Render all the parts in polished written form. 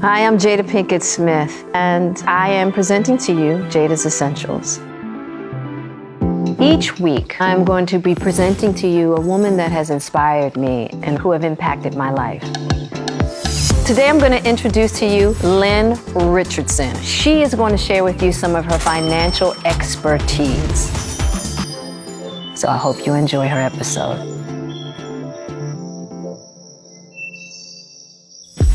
Hi, I'm Jada Pinkett Smith, and I am presenting to you Jada's Essentials. Each week, I'm going to be presenting to you a woman that has inspired me and who have impacted my life. Today, I'm going to introduce to you Lynn Richardson. She is going to share with you some of her financial expertise. So I hope you enjoy her episode.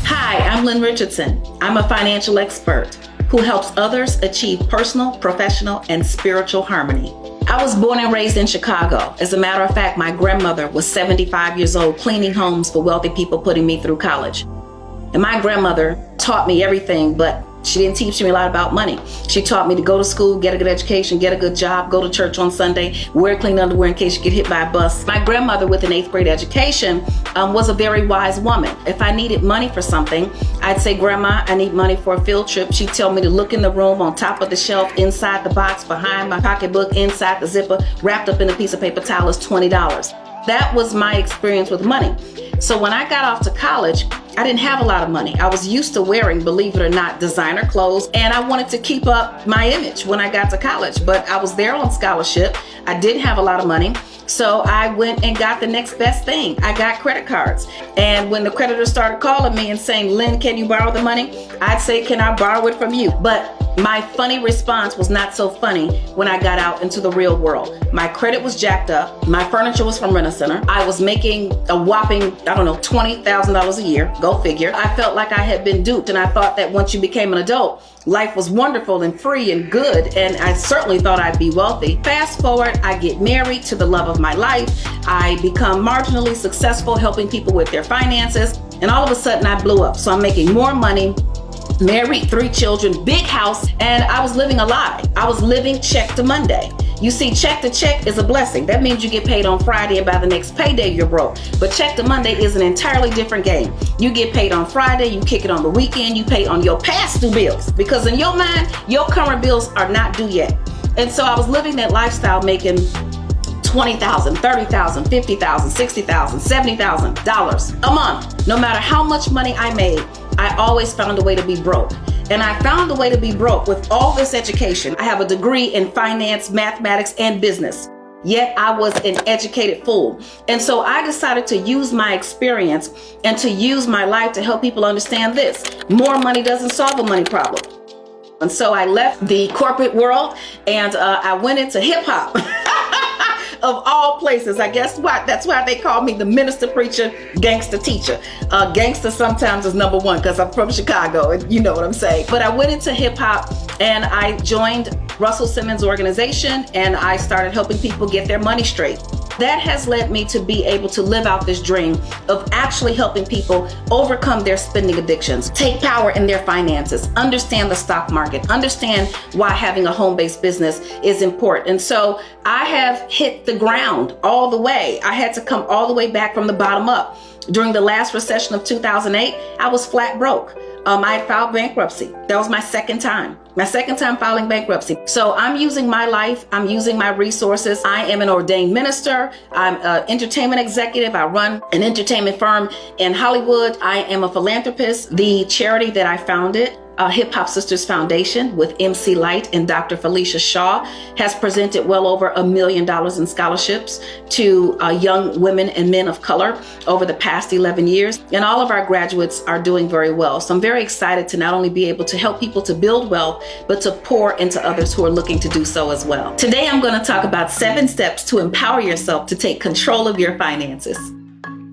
Hi, I'm Lynn Richardson. I'm a financial expert who helps others achieve personal, professional, and spiritual harmony. I was born and raised in Chicago. As a matter of fact, my grandmother was 75 years old, cleaning homes for wealthy people, putting me through college. And my grandmother taught me everything, but she didn't teach me a lot about money. She taught me to go to school, get a good education, get a good job, go to church on Sunday, wear clean underwear in case you get hit by a bus. My grandmother, with an 8th grade education, was a very wise woman. If I needed money for something, I'd say, Grandma, I need money for a field trip. She'd tell me to look in the room, on top of the shelf, inside the box, behind my pocketbook, inside the zipper, wrapped up in a piece of paper towel is $20. That was my experience with money. So when I got off to college, I didn't have a lot of money. I was used to wearing, believe it or not, designer clothes, and I wanted to keep up my image when I got to college. But I was there on scholarship. I didn't have a lot of money. So I went and got the next best thing. I got credit cards. And when the creditors started calling me and saying, Lynn, can you borrow the money? I'd say, can I borrow it from you? But my funny response was not so funny when I got out into the real world. My credit was jacked up. My furniture was from Rent-A-Center. I was making a whopping, $20,000 a year. Go figure. I felt like I had been duped, and I thought that once you became an adult, life was wonderful and free and good, and I certainly thought I'd be wealthy. Fast forward, I get married to the love of my life. I become marginally successful helping people with their finances, and all of a sudden I blew up. So I'm making more money, married, 3 children, big house, and I was living a lie. I was living check to Monday. You see, check to check is a blessing. That means you get paid on Friday and by the next payday you're broke. But check to Monday is an entirely different game. You get paid on Friday, you kick it on the weekend, you pay on your past due bills. Because in your mind, your current bills are not due yet. And so I was living that lifestyle, making $20,000, $30,000, $50,000, $60,000, $70,000 a month. No matter how much money I made, I always found a way to be broke. And I found a way to be broke with all this education. I have a degree in finance, mathematics, and business. Yet I was an educated fool. And so I decided to use my experience and to use my life to help people understand this. More money doesn't solve a money problem. And so I left the corporate world and I went into hip hop. Of all places, I guess what? That's why they call me the minister, preacher, gangster teacher. Gangster sometimes is number one because I'm from Chicago and you know what I'm saying. But I went into hip hop and I joined Russell Simmons' organization and I started helping people get their money straight. That has led me to be able to live out this dream of actually helping people overcome their spending addictions, take power in their finances, understand the stock market, understand why having a home-based business is important. And so I have hit the ground all the way. I had to come all the way back from the bottom up. During the last recession of 2008, I was flat broke. I filed bankruptcy. That was my second time filing bankruptcy. So I'm using my life. I'm using my resources. I am an ordained minister. I'm an entertainment executive. I run an entertainment firm in Hollywood. I am a philanthropist. The charity that I founded, Hip Hop Sisters Foundation with MC Light and Dr. Felicia Shaw, has presented well over $1 million in scholarships to young women and men of color over the past 11 years. And all of our graduates are doing very well. So I'm very excited to not only be able to help people to build wealth, but to pour into others who are looking to do so as well. Today, I'm going to talk about 7 steps to empower yourself to take control of your finances.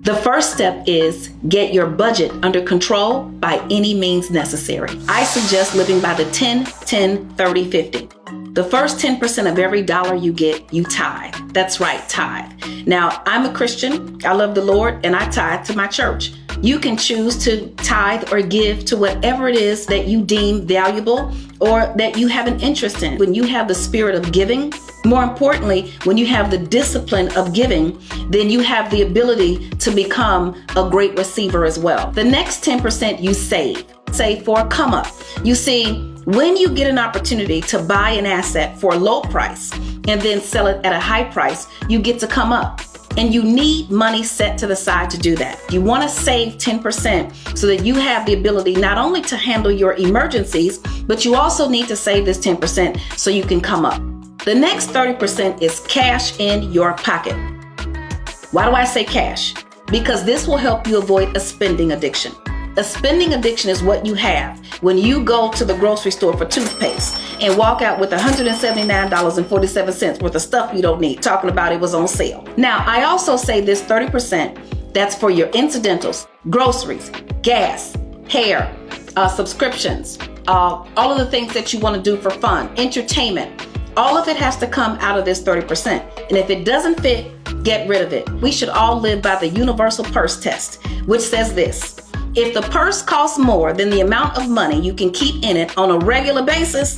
The first step is get your budget under control by any means necessary. I suggest living by the 10, 10, 30, 50. The first 10% of every dollar you get, you tithe. That's right, tithe. Now, I'm a Christian. I love the Lord, and I tithe to my church. You can choose to tithe or give to whatever it is that you deem valuable or that you have an interest in. When you have the spirit of giving, more importantly, when you have the discipline of giving, then you have the ability to become a great receiver as well. The next 10% you save for a come up. You see, when you get an opportunity to buy an asset for a low price and then sell it at a high price, you get to come up. And you need money set to the side to do that. You want to save 10% so that you have the ability not only to handle your emergencies, but you also need to save this 10% so you can come up. The next 30% is cash in your pocket. Why do I say cash? Because this will help you avoid a spending addiction. A spending addiction is what you have when you go to the grocery store for toothpaste and walk out with $179.47 worth of stuff you don't need, talking about it was on sale. Now, I also say this 30%, that's for your incidentals, groceries, gas, hair, subscriptions, all of the things that you want to do for fun, entertainment. All of it has to come out of this 30%. And if it doesn't fit, get rid of it. We should all live by the universal purse test, which says this: if the purse costs more than the amount of money you can keep in it on a regular basis,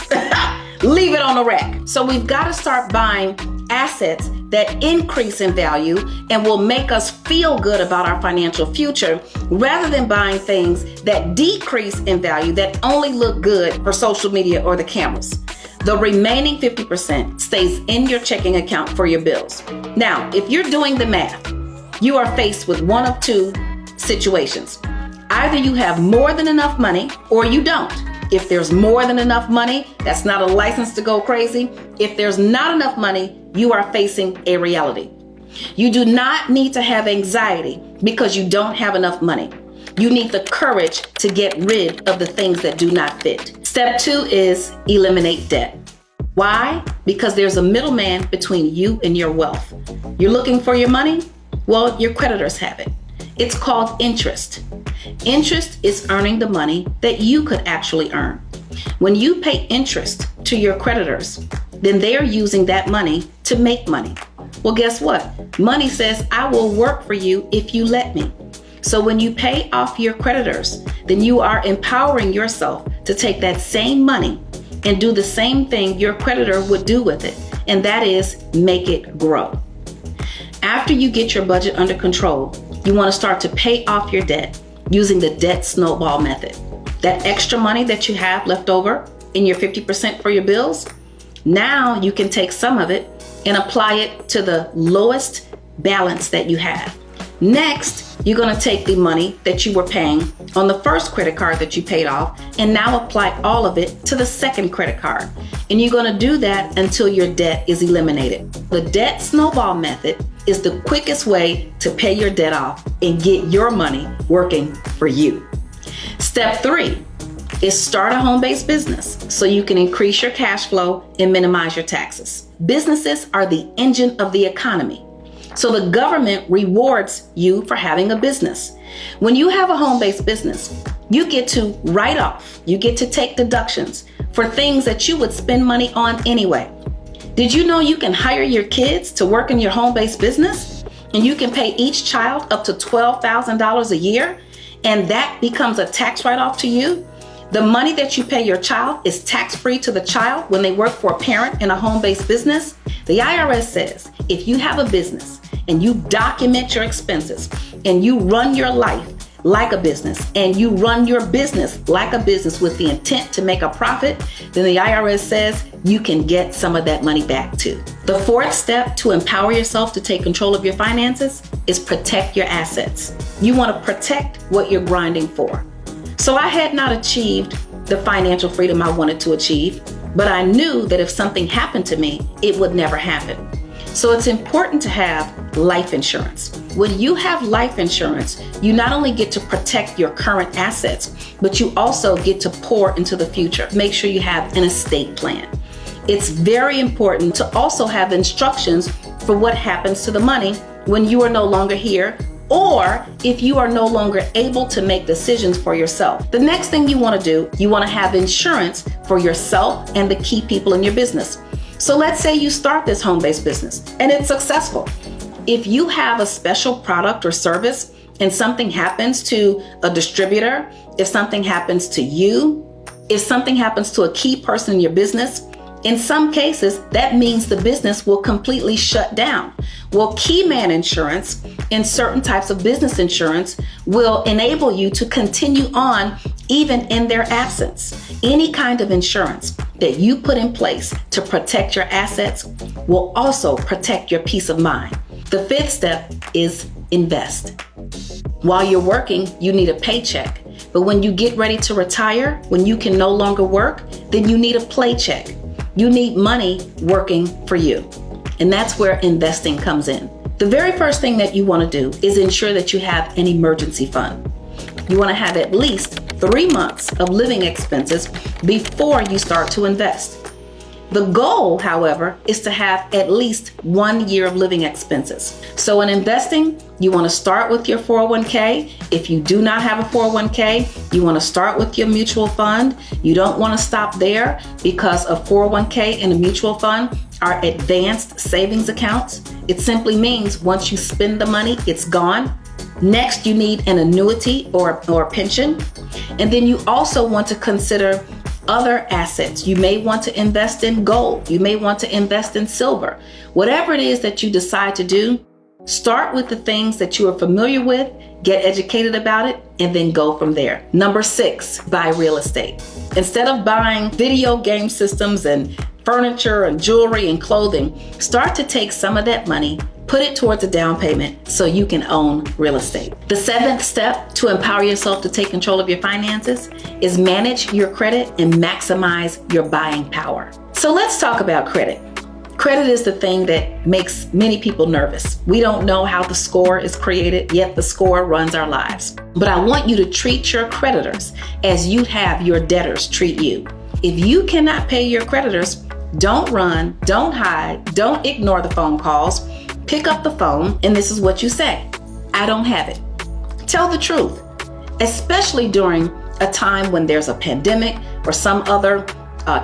leave it on the rack. So we've got to start buying assets that increase in value and will make us feel good about our financial future, rather than buying things that decrease in value that only look good for social media or the cameras. The remaining 50% stays in your checking account for your bills. Now, if you're doing the math, you are faced with one of two situations. Either you have more than enough money or you don't. If there's more than enough money, that's not a license to go crazy. If there's not enough money, you are facing a reality. You do not need to have anxiety because you don't have enough money. You need the courage to get rid of the things that do not fit. Step 2 is eliminate debt. Why? Because there's a middleman between you and your wealth. You're looking for your money? Well, your creditors have it. It's called interest. Interest is earning the money that you could actually earn. When you pay interest to your creditors, then they are using that money to make money. Well, guess what? Money says, I will work for you if you let me. So when you pay off your creditors, then you are empowering yourself to take that same money and do the same thing your creditor would do with it, and that is make it grow. After you get your budget under control, you want to start to pay off your debt using the debt snowball method. That extra money that you have left over in your 50% for your bills, now you can take some of it and apply it to the lowest balance that you have. Next, you're going to take the money that you were paying on the first credit card that you paid off and now apply all of it to the second credit card. And you're going to do that until your debt is eliminated. The debt snowball method is the quickest way to pay your debt off and get your money working for you. Step 3 is start a home-based business so you can increase your cash flow and minimize your taxes. Businesses are the engine of the economy. So the government rewards you for having a business. When you have a home-based business, you get to write off, you get to take deductions for things that you would spend money on anyway. Did you know you can hire your kids to work in your home-based business? And you can pay each child up to $12,000 a year, and that becomes a tax write-off to you? The money that you pay your child is tax-free to the child when they work for a parent in a home-based business. The IRS says if you have a business and you document your expenses and you run your life like a business and you run your business like a business with the intent to make a profit, then the IRS says you can get some of that money back too. The fourth step to empower yourself to take control of your finances is protect your assets. You want to protect what you're grinding for. So I had not achieved the financial freedom I wanted to achieve, but I knew that if something happened to me, it would never happen. So it's important to have life insurance. When you have life insurance, you not only get to protect your current assets, but you also get to pour into the future. Make sure you have an estate plan. It's very important to also have instructions for what happens to the money when you are no longer here, or if you are no longer able to make decisions for yourself. The next thing you want to do, you want to have insurance for yourself and the key people in your business. So let's say you start this home-based business and it's successful. If you have a special product or service and something happens to a distributor, if something happens to you, if something happens to a key person in your business, in some cases, that means the business will completely shut down. Well, key man insurance and certain types of business insurance will enable you to continue on even in their absence. Any kind of insurance that you put in place to protect your assets will also protect your peace of mind. The fifth step is invest. While you're working, you need a paycheck. But when you get ready to retire, when you can no longer work, then you need a paycheck. You need money working for you. And that's where investing comes in. The very first thing that you want to do is ensure that you have an emergency fund. You want to have at least 3 months of living expenses before you start to invest. The goal, however, is to have at least 1 year of living expenses. So in investing, you want to start with your 401k. If you do not have a 401k, you want to start with your mutual fund. You don't want to stop there because a 401k and a mutual fund are advanced savings accounts. It simply means once you spend the money, it's gone. Next, you need an annuity or a pension. And then you also want to consider other assets. You may want to invest in gold. You may want to invest in silver. Whatever it is that you decide to do, start with the things that you are familiar with, get educated about it, and then go from there. Number 6, buy real estate. Instead of buying video game systems and furniture and jewelry and clothing, start to take some of that money, put it towards a down payment so you can own real estate. The 7th step to empower yourself to take control of your finances is manage your credit and maximize your buying power. So let's talk about credit. Credit is the thing that makes many people nervous. We don't know how the score is created, yet the score runs our lives. But I want you to treat your creditors as you'd have your debtors treat you. If you cannot pay your creditors, don't run, don't hide, don't ignore the phone calls. Pick up the phone, and this is what you say: I don't have it. Tell the truth, especially during a time when there's a pandemic or some other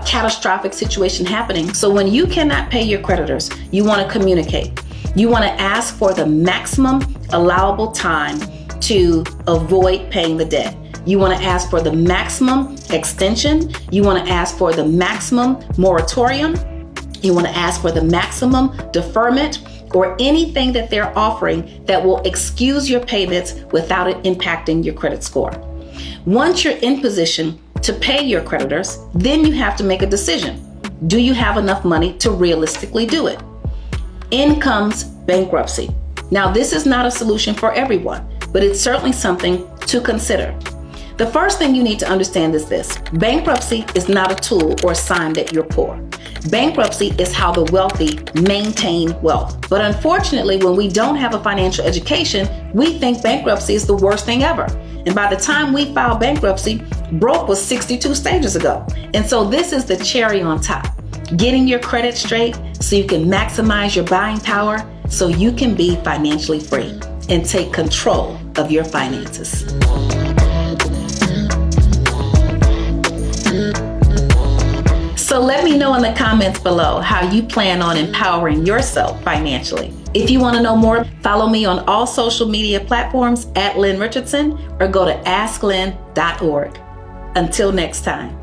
catastrophic situation happening. So when you cannot pay your creditors, you want to communicate. You want to ask for the maximum allowable time to avoid paying the debt. You want to ask for the maximum extension. You want to ask for the maximum moratorium. You want to ask for the maximum deferment, or anything that they're offering that will excuse your payments without it impacting your credit score. Once you're in position to pay your creditors, then you have to make a decision. Do you have enough money to realistically do it? In comes bankruptcy. Now, this is not a solution for everyone, but it's certainly something to consider. The first thing you need to understand is this: bankruptcy is not a tool or a sign that you're poor. Bankruptcy is how the wealthy maintain wealth. But unfortunately, when we don't have a financial education, we think bankruptcy is the worst thing ever. And by the time we file bankruptcy, broke was 62 stages ago. And so this is the cherry on top. Getting your credit straight so you can maximize your buying power so you can be financially free and take control of your finances. So let me know in the comments below how you plan on empowering yourself financially. If you want to know more, follow me on all social media platforms at Lynn Richardson, or go to asklynn.org. Until next time.